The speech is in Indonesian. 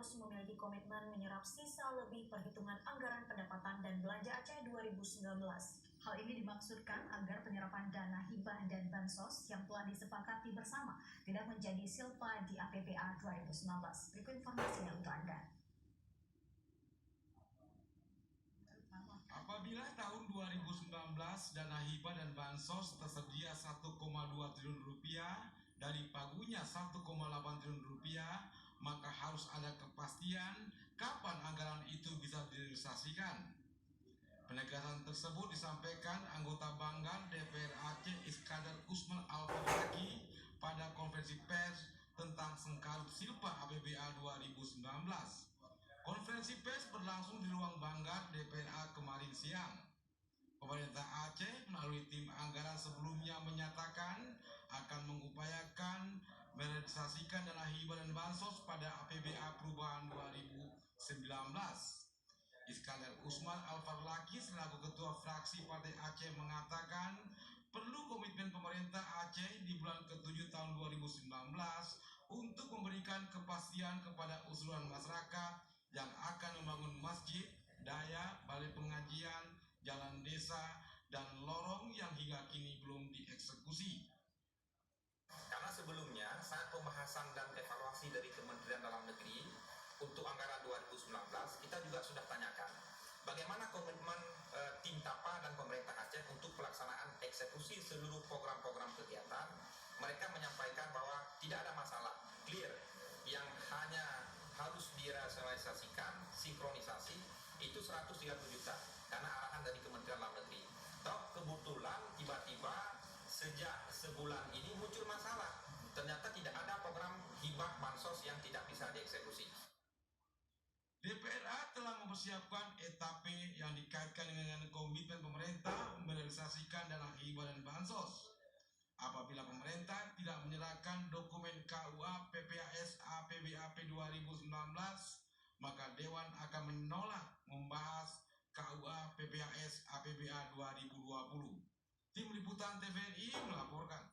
harus memiliki komitmen menyerap sisa lebih perhitungan anggaran pendapatan dan belanja Aceh 2019. Hal ini dimaksudkan agar penyerapan dana hibah dan bansos yang telah disepakati bersama tidak menjadi silpa di APBA 2019. Berikut informasinya untuk Anda. Apabila tahun 2019 dana hibah dan bansos tersedia 1,2 triliun rupiah dari pagunya 1,8 triliun rupiah, maka harus ada kepastian kapan anggaran itu bisa direalisasikan. Penegasan tersebut disampaikan anggota Banggar DPR Aceh Iskandar Usman Al-Farlaki pada konferensi pers tentang sengkarut silpa APBA 2019. Konferensi pers berlangsung di ruang Banggar DPRA kemarin siang. Pemerintah Aceh melalui tim anggaran sebelumnya menyatakan akan mengupayakan merealisasikan dana hibah dan bansos pada APBA perubahan 2019. Iskandar Usman Al-Farlaki selaku ketua fraksi Partai Aceh mengatakan perlu komitmen pemerintah Aceh di bulan ke-7 tahun 2019 untuk memberikan kepastian kepada usulan masyarakat yang akan membangun masjid, daya, balai pengajian, jalan desa, dan lorong yang hingga kini belum dieksekusi. Karena sebelumnya saat pembahasan dan evaluasi dari Kementerian Dalam Negeri untuk anggaran 2019, kita juga sudah tanyakan bagaimana komitmen tim TAPA dan pemerintah Aceh untuk pelaksanaan eksekusi seluruh program-program kegiatan. Mereka menyampaikan bahwa tidak ada masalah, clear, yang hanya harus direalisasikan sinkronisasi itu 130 juta karena arahan dari Kementerian Dalam Negeri. Toh kebetulan tiba-tiba sejak sebulan ini muncul masalah. Ternyata tidak ada program hibah bansos yang tidak bisa dieksekusi. DPRA telah mempersiapkan etape yang dikaitkan dengan komitmen pemerintah merealisasikan dana hibah dan bansos. Apabila pemerintah tidak menyerahkan dokumen KUA PPAS APBAP 2019, maka Dewan akan menolak membahas KUA PPAS APBA 2020. Tim Liputan TVRI melaporkan.